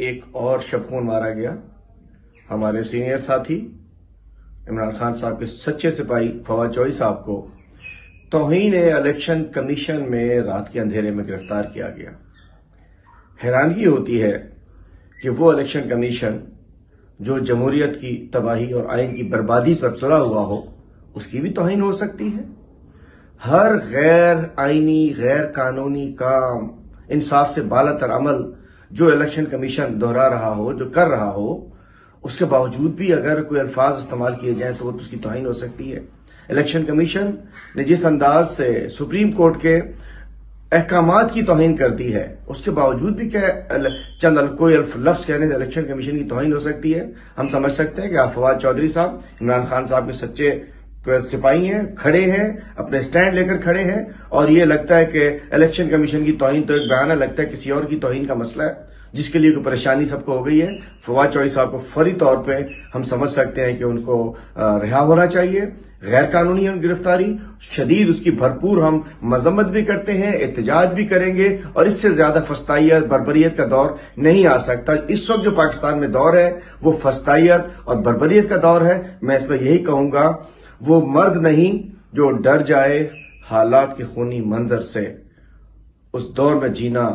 ایک اور شب خون مارا گیا. ہمارے سینئر ساتھی عمران خان صاحب کے سچے سپاہی فواد چوہدری صاحب کو توہین الیکشن کمیشن میں رات کے اندھیرے میں گرفتار کیا گیا. حیرانگی ہوتی ہے کہ وہ الیکشن کمیشن جو جمہوریت کی تباہی اور آئین کی بربادی پر تلا ہوا ہو، اس کی بھی توہین ہو سکتی ہے. ہر غیر آئینی، غیر قانونی کام، انصاف سے بالاتر عمل جو الیکشن کمیشن دہرا رہا ہو، جو کر رہا ہو، اس کے باوجود بھی اگر کوئی الفاظ استعمال کیے جائیں تو وہ اس کی توہین ہو سکتی ہے. الیکشن کمیشن نے جس انداز سے سپریم کورٹ کے احکامات کی توہین کر دی ہے، اس کے باوجود بھی چند کوئی لفظ کہنے سے الیکشن کمیشن کی توہین ہو سکتی ہے. ہم سمجھ سکتے ہیں کہ آپ فواد چوہدری صاحب عمران خان صاحب کے سچے سپاہی ہیں، کھڑے ہیں، اپنے سٹینڈ لے کر کھڑے ہیں، اور یہ لگتا ہے کہ الیکشن کمیشن کی توہین تو ایک بہانہ لگتا ہے کسی اور کی توہین کا مسئلہ ہے جس کے لیے کوئی پریشانی سب کو ہو گئی ہے. فواد چوہدری صاحب کو فوری طور پہ ہم سمجھ سکتے ہیں کہ ان کو رہا ہونا چاہیے. غیر قانونی گرفتاری شدید، اس کی بھرپور ہم مذمت بھی کرتے ہیں، احتجاج بھی کریں گے، اور اس سے زیادہ فسطائیت، بربریت کا دور نہیں آ سکتا. اس وقت جو پاکستان میں دور ہے وہ فسطائیت اور بربریت کا دور ہے. میں اس پہ یہی کہوں گا، وہ مرد نہیں جو ڈر جائے حالات کے خونی منظر سے. اس دور میں جینا